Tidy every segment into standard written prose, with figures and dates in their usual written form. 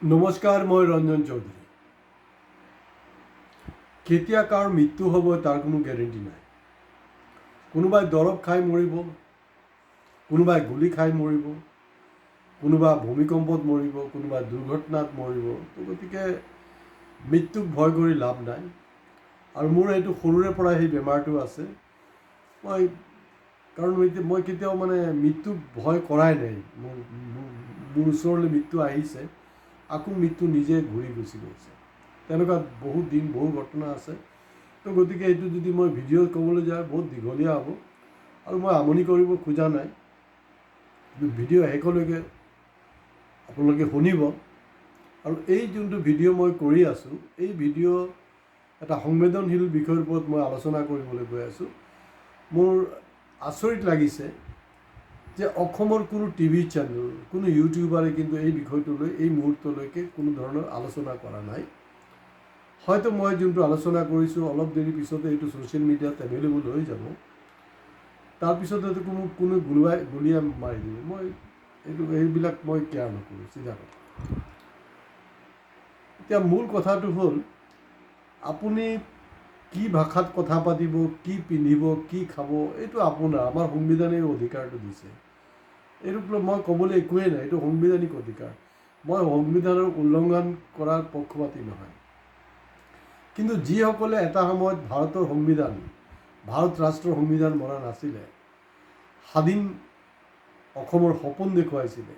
নমস্কাৰ, মই ৰঞ্জন চৌধুৰী। কেতিয়া কাৰ মৃত্যু হ'ব তাৰ কোনো গেৰেণ্টি নাই। কোনোবাই দৰৱ খাই মৰিব, কোনোবাই গুলি খাই মৰিব, কোনোবা ভূমিকম্পত মৰিব, কোনোবাই দুৰ্ঘটনাত মৰিব। তো গতিকে মৃত্যুক ভয় কৰি লাভ নাই। আৰু মোৰ এইটো সৰুৰে পৰা সেই বেমাৰটো আছে। কাৰণ মই কেতিয়াও মৃত্যুক ভয় কৰাই নাই। মোৰ ওচৰলৈ মৃত্যু আহিছে, আকৌ মৃত্যু নিজে ঘূৰি গুচি গৈছে। তেনেকুৱা বহুত দিন, বহু ঘটনা আছে। তো গতিকে এইটো যদি মই ভিডিঅ'ত ক'বলৈ যাওঁ বহুত দীঘলীয়া হ'ব, আৰু মই আমনি কৰিব খোজা নাই। ভিডিঅ' শেষলৈকে আপোনালোকে শুনিব। আৰু এই যোনটো ভিডিঅ' মই কৰি আছোঁ, এই ভিডিঅ' এটা সংবেদনশীল বিষয়ৰ ওপৰত মই আলোচনা কৰিবলৈ গৈ আছোঁ। মোৰ আচৰিত লাগিছে যে অসমৰ কোনো টিভি চেনেল, কোনো ইউটিউবাৰে কিন্তু এই বিষয়টোলৈ এই মুহূৰ্তলৈকে কোনো ধৰণৰ আলোচনা কৰা নাই। হয়তো মই যোনটো আলোচনা কৰিছোঁ অলপ দেৰি পিছতে এইটো ছ'চিয়েল মিডিয়াত এভেইলেবল হৈ যাব। তাৰপিছত হয়তো কোনো গুলিয়াই মাৰি দিব। এইবিলাক মই কেয়াৰ নকৰোঁ, চিধা কথা। এতিয়া মূল কথাটো হ'ল, আপুনি কি ভাষাত কথা পাতিব, কি পিন্ধিব, কি খাব, এইটো আমাৰ সংবিধানে অধিকাৰটো দিছে। এইটো মই ক'বলৈ একোৱেই নাই, এইটো সাংবিধানিক অধিকাৰ। মই সংবিধানৰ উলংঘন কৰাৰ পক্ষপাতী নহয়। কিন্তু যিসকলে এটা সময়ত ভাৰত ৰাষ্ট্ৰৰ সংবিধান বনা নাছিলে, স্বাধীন অসমৰ সপোন দেখুৱাইছিলে,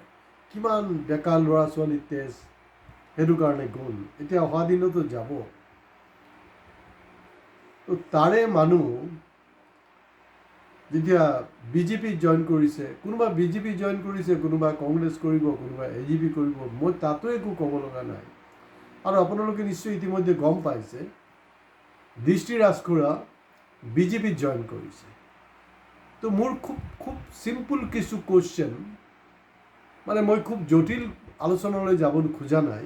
কিমান ডেকা ল'ৰা ছোৱালীৰ তেজ সেইটো কাৰণে গ'ল, এতিয়া অহা দিনতো যাব। তো তাৰে মানুহ যেতিয়া বিজেপি জইন কৰিছে, কোনোবা বিজেপি জইন কৰিছে, কোনোবা কংগ্ৰেছ কৰিব, কোনোবা এজিপি কৰিব, মই তাতো একো ক'ব লগা নাই। আৰু আপোনালোকে নিশ্চয় ইতিমধ্যে গম পাইছে, দৃষ্টি ৰাজখোৱা বিজেপিত জইন কৰিছে। তো মোৰ খুব চিম্পুল কিছু কুৱেশ্যন, মই খুব জটিল আলোচনালৈ যাব খোজা নাই,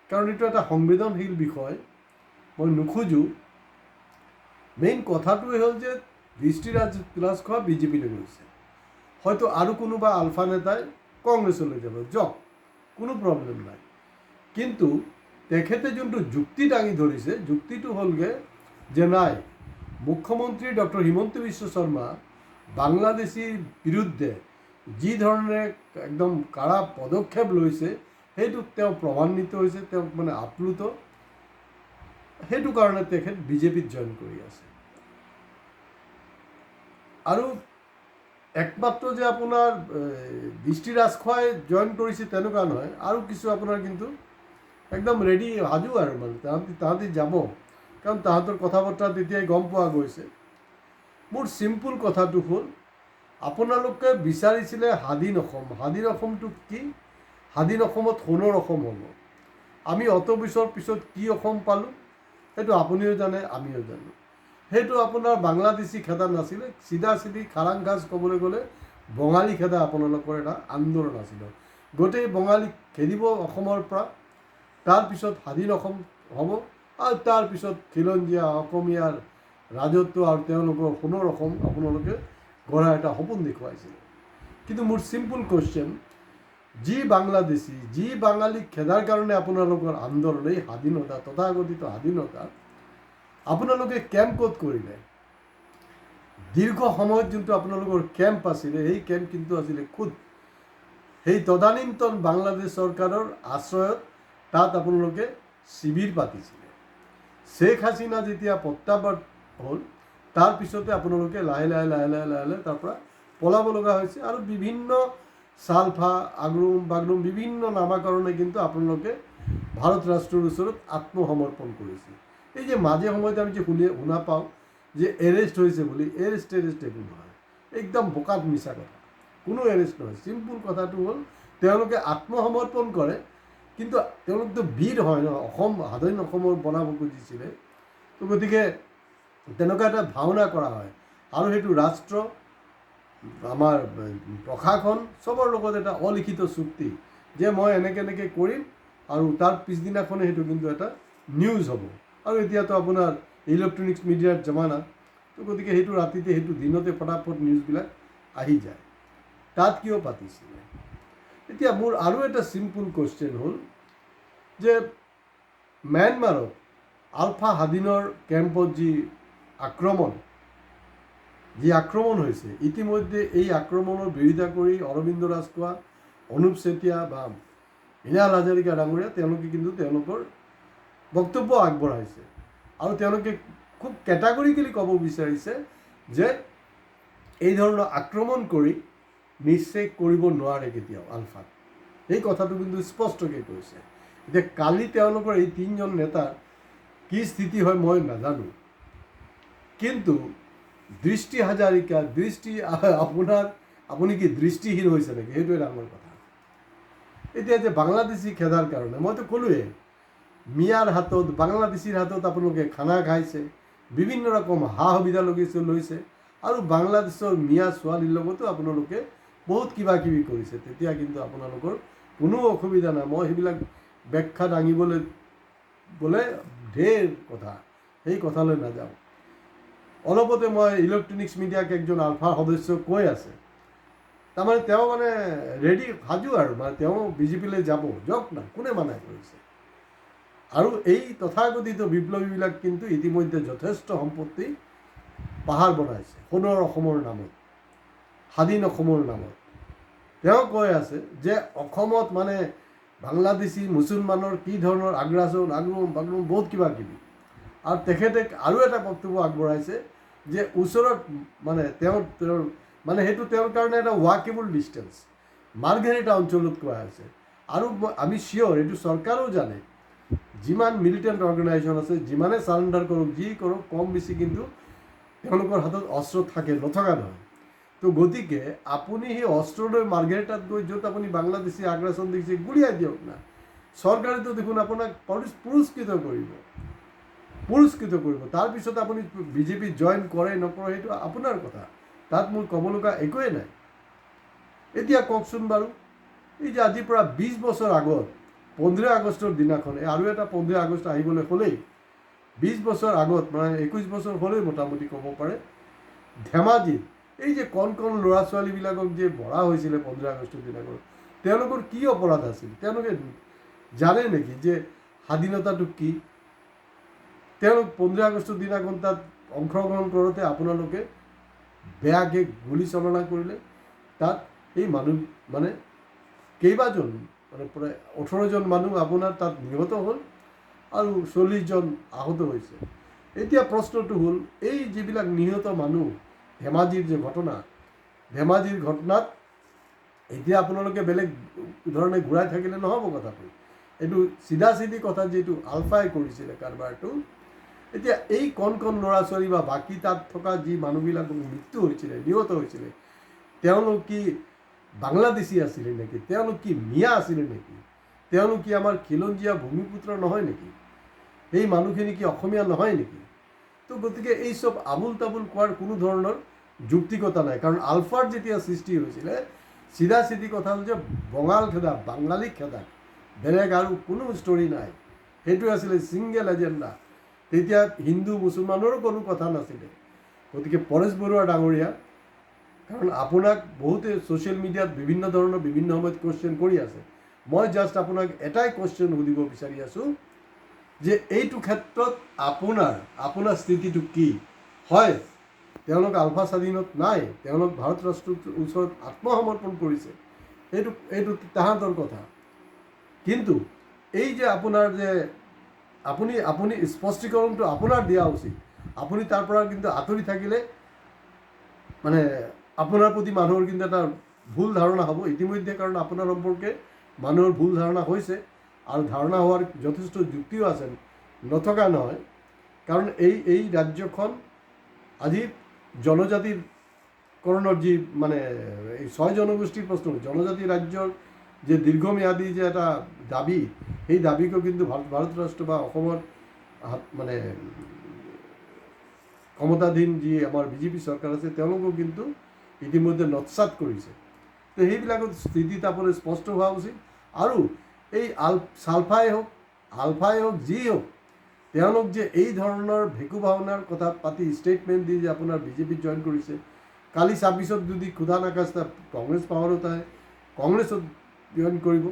কাৰণ এইটো এটা সংবেদনশীল বিষয়। মই নোখোজোঁ। মেইন কথাটোৱে হ'ল যে দৃষ্টি ৰাজখোৱা বিজেপিলৈ গৈছে, হয়তো আৰু কোনোবা আলফা নেতাই কংগ্ৰেছলৈ যাব, যাওক, কোনো প্ৰব্লেম নাই। কিন্তু তেখেতে যোনটো যুক্তি দাঙি ধৰিছে, যুক্তিটো হ'লগৈ যে নাই, মুখ্যমন্ত্ৰী ডক্টৰ হিমন্ত বিশ্ব শৰ্মা বাংলাদেশীৰ বিৰুদ্ধে যি ধৰণে একদম কাৰা পদক্ষেপ লৈছে, সেইটোত তেওঁ প্ৰভাৱান্বিত হৈছে, তেওঁ আপ্লুত। সেইটো কাৰণে তেখেত বিজেপিত জইন কৰি আছে। আৰু একমাত্ৰ যে আপোনাৰ দৃষ্টি ৰাজখোৱাই জইন কৰিছে তেনেকুৱা নহয়, আৰু কিছু আপোনাৰ কিন্তু একদম ৰেডি, সাজু আৰু তাহাঁতি যাব, কাৰণ তাহাঁতৰ কথা বতৰা তেতিয়াই গম পোৱা গৈছে। মোৰ চিম্পুল কথাটো হ'ল, আপোনালোকে বিচাৰিছিলে স্বাধীন অসম। স্বাধীন অসমটো কি? স্বাধীন অসমত সোণৰ অসম হ'ব। আমি অত বছৰ পিছত কি অসম পালোঁ, সেইটো আপুনিও জানে, আমিও জানো। সেইটো আপোনাৰ বাংলাদেশী খেদা নাছিলে, চিধি খাৰাংখাজ ক'বলৈ গ'লে বঙালী খেদা আপোনালোকৰ এটা আন্দোলন আছিলে। গোটেই বঙালীক খেদিব অসমৰ পৰা, তাৰপিছত স্বাধীন অসম হ'ব, আৰু তাৰপিছত খিলঞ্জীয়া অসমীয়াৰ ৰাজত্ব আৰু তেওঁলোকৰ সোণৰ অসম আপোনালোকে গঢ়াৰ এটা সপোন দেখুৱাইছিলে। কিন্তু মোৰ চিম্পুল কুৱেশ্যন, যি বাংলাদেশী, যি বাঙালীক খেদাৰ কাৰণে আপোনালোকৰ আন্দোলন, এই স্বাধীনতা, তথাকথিত স্বাধীনতা, আপোনালোকে কেম্প ক'ত কৰিলে? দীৰ্ঘ সময়ত যোনটো আপোনালোকৰ কেম্প আছিলে, সেই কেম্প কিন্তু আছিলে খুদ সেই তদানীন্তন বাংলাদেশ চৰকাৰৰ আশ্ৰয়ত। তাত আপোনালোকে শিবিৰ পাতিছিলে। শ্বেখ হাছিনা যেতিয়া প্ৰত্যাৱৰ্তন হ'ল, তাৰপিছতে আপোনালোকে লাহে লাহে তাৰ পৰা পলাব লগা হৈছে। আৰু বিভিন্ন চালফা, বাগৰুম বিভিন্ন নামাকৰণে কিন্তু আপোনালোকে ভাৰত ৰাষ্ট্ৰৰ ওচৰত আত্মসমৰ্পণ কৰিছে। এই যে মাজে সময়তে আমি যে শুনা পাওঁ যে এৰেষ্ট হৈছে বুলি, এৰেষ্ট একো নহয়, একদম বোকাত মিছা কথা। কোনো এৰেষ্ট নহয়। চিম্পুল কথাটো হ'ল, তেওঁলোকে আত্মসমৰ্পণ কৰে, কিন্তু তেওঁলোকতো বীৰ হয় ন, স্বাধীন অসমৰ বনাব খুজিছিলে। তো গতিকে তেনেকুৱা এটা ভাওনা কৰা হয়। আৰু সেইটো ৰাষ্ট্ৰ, আমাৰ প্ৰশাসন, চবৰ লগত এটা অলিখিত চুক্তি যে মই এনেকৈ কৰিম, আৰু তাৰ পিছদিনাখনে সেইটো কিন্তু এটা নিউজ হ'ব। আৰু এতিয়াতো আপোনাৰ ইলেক্ট্ৰনিক্স মিডিয়াৰ জামানা। তো গতিকে সেইটো ৰাতিতে, সেইটো দিনতে ফটাফট নিউজবিলাক আহি যায়। তাত কিয় পাতিছিলে? এতিয়া মোৰ আৰু এটা চিম্পুল কুৱেশ্যন হ'ল, যে ম্যানমাৰত আলফা হাদিনৰ কেম্পত যি আক্ৰমণ হৈছে, ইতিমধ্যে এই আক্ৰমণৰ বিৰোধিতা কৰি অৰবিন্দ ৰাজখোৱা, অনুপ চেতিয়া বা মৃণাল হাজৰিকা ডাঙৰীয়া তেওঁলোকে কিন্তু তেওঁলোকৰ বক্তব্য আগবঢ়াইছে আৰু তেওঁলোকে খুব কেটাগৰিকেলি ক'ব বিচাৰিছে যে এই ধৰণৰ আক্ৰমণ কৰি নিশ্চয় কৰিব নোৱাৰে কেতিয়াও আলফাক। এই কথাটো কিন্তু স্পষ্টকৈ কৈছে। এতিয়া কালি তেওঁলোকৰ এই তিনিজন নেতাৰ কি স্থিতি হয় মই নাজানো, কিন্তু দৃষ্টি হাজাৰিকা আপুনি কি দৃষ্টিহীন হৈছে নেকি, সেইটোৱে ডাঙৰ কথা। এতিয়া যে বাংলাদেশী খেদাৰ কাৰণে মইতো ক'লোৱে, মিয়াৰ হাতত বাংলাদেশীৰ হাতত আপোনালোকে খানা খাইছে, বিভিন্ন ৰকম সা সুবিধা লৈছে আৰু বাংলাদেশৰ মিয়া ছোৱালীৰ লগতো আপোনালোকে বহুত কিবা কিবি কৰিছে। তেতিয়া কিন্তু আপোনালোকৰ কোনো অসুবিধা নাই। মই সেইবিলাক ব্যাখ্যা দাঙিবলৈ বোলে ঢেৰ কথা, সেই কথালৈ নাযাওঁ। অলপতে মই ইলেক্ট্ৰনিক্স মিডিয়াক একজন আলফাৰ সদস্য কৈ আছে, তাৰমানে তেওঁ মানে ৰেডি সাজু আৰু মানে তেওঁ বিজেপিলৈ যাওক না, কোনে মানা কৰিছে। আৰু এই তথাকথিত বিপ্লৱীবিলাক কিন্তু ইতিমধ্যে যথেষ্ট সম্পত্তি পাহাৰ বনাইছে সোণৰ অসমৰ নামত, স্বাধীন অসমৰ নামত। তেওঁ কৈ আছে যে অসমত মানে বাংলাদেশী মুছলমানৰ কি ধৰণৰ আগ্ৰাসন বহুত কিবা কিবি। আৰু তেখেতে আৰু এটা বক্তব্য আগবঢ়াইছে যে ওচৰত মানে তেওঁৰ মানে সেইটো তেওঁৰ কাৰণে এটা ৱাকেবল ডিষ্টেঞ্চ মাৰ্ঘেৰিটা অঞ্চলত কোৱা হৈছে। আৰু আমি চিয়'ৰ এইটো চৰকাৰেও জানে, যিমান মিলিটেণ্ট অৰ্গেনাইজেশ্যন আছে যিমানে চাৰেণ্ডাৰ কৰক যি কৰক কম বেছি কিন্তু তেওঁলোকৰ হাতত অস্ত্ৰ থাকে, নথকা নহয়। তো গতিকে আপুনি সেই অস্ত্ৰ লৈ মাৰ্ঘেৰিটাত গৈ য'ত আপুনি বাংলাদেশী আগ্ৰাসন দেখিছে গুলিয়াই দিয়ক না, চৰকাৰেতো দেখোন আপোনাক পুৰস্কৃত কৰিব। তাৰপিছত আপুনি বিজেপিত জইন কৰে নকৰে সেইটো আপোনাৰ কথা, তাত মোৰ ক'ব লগা একোৱেই নাই। এতিয়া কওকচোন বাৰু, এই যে আজিৰ পৰা 20 বছৰ আগত 15 আগষ্টৰ দিনাখন, আৰু এটা 15 আগষ্ট আহিবলৈ হ'লেই 20 বছৰ আগত মানে 21 বছৰ হ'লেই মোটামুটি ক'ব পাৰে, ধেমাজিত এই যে কণ ল'ৰা ছোৱালীবিলাকক যে মৰা হৈছিলে 15 আগষ্টৰ দিনাখন, তেওঁলোকৰ কি অপৰাধ আছিল? তেওঁলোকে জানে নেকি যে স্বাধীনতাটো কি? তেওঁলোক 15 আগষ্টৰ দিনাখন তাত অংশগ্ৰহণ কৰোঁতে আপোনালোকে বেয়াকৈ গুলী চালনা কৰিলে। তাত এই মানুহ মানে কেইবাজন মানে প্ৰায় 18জন মানুহ আপোনাৰ তাত নিহত হ'ল আৰু 40জন আহত হৈছে। এতিয়া প্ৰশ্নটো হ'ল, এই যিবিলাক নিহত মানুহ ধেমাজিৰ যে ধেমাজিৰ ঘটনাত এতিয়া আপোনালোকে বেলেগ ধৰণে ঘূৰাই থাকিলে নহ'ব কথাটো। এইটো চিধা কথা, যিটো আলফাই কৰিছিলে কাৰবাৰটো। এতিয়া এই কণ ল'ৰা ছোৱালী বা বাকী তাত থকা যি মানুহবিলাকৰ মৃত্যু হৈছিলে, নিহত হৈছিলে, তেওঁলোক কি বাংলাদেশী আছিলে নেকি? তেওঁলোক কি মিয়া আছিলে নেকি? তেওঁলোক কি আমাৰ খিলঞ্জীয়া ভূমিপুত্ৰ নহয় নেকি? এই মানুহখিনি কি অসমীয়া নহয় নেকি? তো গতিকে এই চব আবুল তাবুল কোৱাৰ কোনো ধৰণৰ যুক্তিকতা নাই। কাৰণ আলফাৰ যেতিয়া সৃষ্টি হৈছিলে চিধা কথা হ'ল যে বঙাল খেদা, বাঙালীক খেদা, বেলেগ আৰু কোনো ষ্টৰি নাই। সেইটো আছিলে ছিংগেল এজেণ্ডা। তেতিয়া হিন্দু মুছলমানৰো কোনো কথা নাছিলে। গতিকে পৰেশ বৰুৱা ডাঙৰীয়া, কাৰণ আপোনাক বহুতে ছ'চিয়েল মিডিয়াত বিভিন্ন ধৰণৰ বিভিন্ন সময়ত কুৱেশ্যন কৰি আছে, মই জাষ্ট আপোনাক এটাই কুৱেশ্যন সুধিব বিচাৰি আছোঁ যে এইটো ক্ষেত্ৰত আপোনাৰ স্থিতিটো কি হয়? তেওঁলোক আলফা স্বাধীনত নাই, তেওঁলোক ভাৰত ৰাষ্ট্ৰৰ ওচৰত আত্মসমৰ্পণ কৰিছে, এইটো তাহাঁতৰ কথা। কিন্তু এই যে আপোনাৰ যে আপুনি স্পষ্টীকৰণটো আপোনাৰ দিয়া উচিত। আপুনি তাৰ পৰা কিন্তু আঁতৰি থাকিলে মানে আপোনাৰ প্ৰতি মানুহৰ কিন্তু এটা ভুল ধাৰণা হ'ব ইতিমধ্যে। কাৰণ আপোনাৰ সম্পৰ্কে মানুহৰ ভুল ধাৰণা হৈছে আৰু ধাৰণা হোৱাৰ যথেষ্ট যুক্তিও আছে, নথকা নহয়। কাৰণ এই ৰাজ্যখন আজি জনজাতিকৰণৰ যি মানে এই 6 জনগোষ্ঠীৰ প্ৰশ্ন, জনজাতি ৰাজ্যৰ যে দীৰ্ঘম্যাদী যে এটা দাবী, সেই দাবীকো কিন্তু ভাৰত ৰাষ্ট্ৰ বা অসমৰ মানে ক্ষমতাধীন যি আমাৰ বিজেপি চৰকাৰ আছে তেওঁলোকেও কিন্তু ইতিমধ্যে নৎসাত কৰিছে। তো সেইবিলাকত স্থিতিত আপোনাৰ স্পষ্ট হোৱা উচিত। আৰু এই আলফাই হওক যি হওক, তেওঁলোক যে এই ধৰণৰ ভেকু ভাওনাৰ কথা পাতি ষ্টেটমেণ্ট দি যে আপোনাৰ বিজেপিত জইন কৰিছে, কালি 26ত যদি ক্ষুধা নাকাস্তা কংগ্ৰেছ পাৱাৰত আহে, কংগ্ৰেছত জইন কৰিব।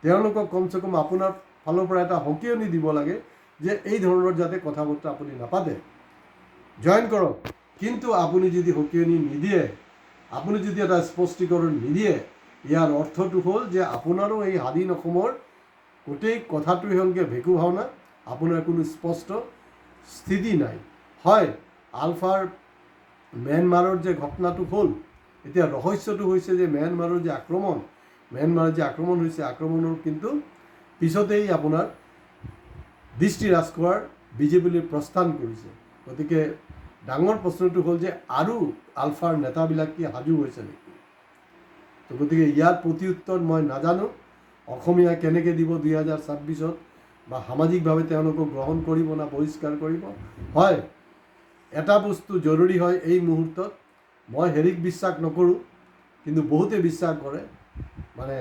তেওঁলোকক কমচে কম আপোনাৰ ফালৰ পৰা এটা সকিয়নি দিব লাগে যে এই ধৰণৰ যাতে কথা বতৰা আপুনি নাপাতে, জইন কৰক। কিন্তু আপুনি যদি সকিয়নি নিদিয়ে, আপুনি যদি এটা স্পষ্টীকৰণ নিদিয়ে, ইয়াৰ অৰ্থটো হ'ল যে আপোনাৰো এই স্বাধীন অসমৰ গোটেই কথাটোৱে হ'লগৈ ভেকু ভাওনা, আপোনাৰ কোনো স্পষ্ট স্থিতি নাই। হয়, আলফাৰ ম্যানমাৰৰ যে ঘটনাটো হ'ল, এতিয়া ৰহস্যটো হৈছে যে ম্যানমাৰৰ যে আক্ৰমণ হৈছে, আক্ৰমণৰ কিন্তু পিছতেই আপোনাৰ দৃষ্টি ৰাজখোৱাৰ বিজেপিলৈ প্ৰস্থান কৰিছে। গতিকে ডাঙৰ প্ৰশ্নটো হ'ল যে আৰু আলফাৰ নেতাবিলাক কি সাজু হৈছে নেকি? তো গতিকে ইয়াৰ প্ৰত্যুত্তৰ মই নাজানো অসমীয়া কেনেকৈ দিব 2026-ত, বা সামাজিকভাৱে তেওঁলোকক গ্ৰহণ কৰিব না বহিষ্কাৰ কৰিব। হয়, এটা বস্তু জৰুৰী হয় এই মুহূৰ্তত, মই হেৰিক বিশ্বাস নকৰোঁ, কিন্তু বহুতে বিশ্বাস কৰে, মানে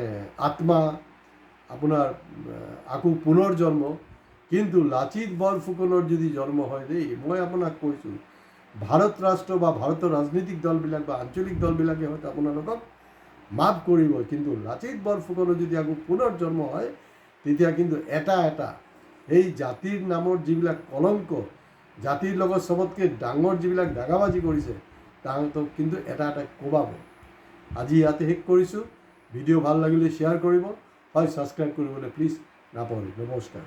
আত্মা, আপোনাৰ আকৌ পুনৰ জন্ম। কিন্তু লাচিত বৰফুকনৰ যদি জন্ম হয় দেই, মই আপোনাক কৈছোঁ, ভাৰত ৰাষ্ট্ৰ বা ভাৰতৰ ৰাজনৈতিক দলবিলাক বা আঞ্চলিক দলবিলাকে হয়তো আপোনালোকক মাফ কৰিব, কিন্তু লাচিত বৰফুকনৰ যদি আকৌ পুনৰ জন্ম হয়, তেতিয়া কিন্তু এটা এই জাতিৰ নামৰ যিবিলাক কলংক, জাতিৰ লগত চবতকৈ ডাঙৰ যিবিলাক দাগাবাজি কৰিছে, তাহাঁতক কিন্তু এটা কোবাব। আজি ইয়াতে শেষ কৰিছোঁ। ভিডিঅ' ভাল লাগিলে শ্বেয়াৰ কৰিব, হয় ছাবস্ক্ৰাইব কৰিবলৈ প্লিজ নাপাহৰিব। নমস্কাৰ।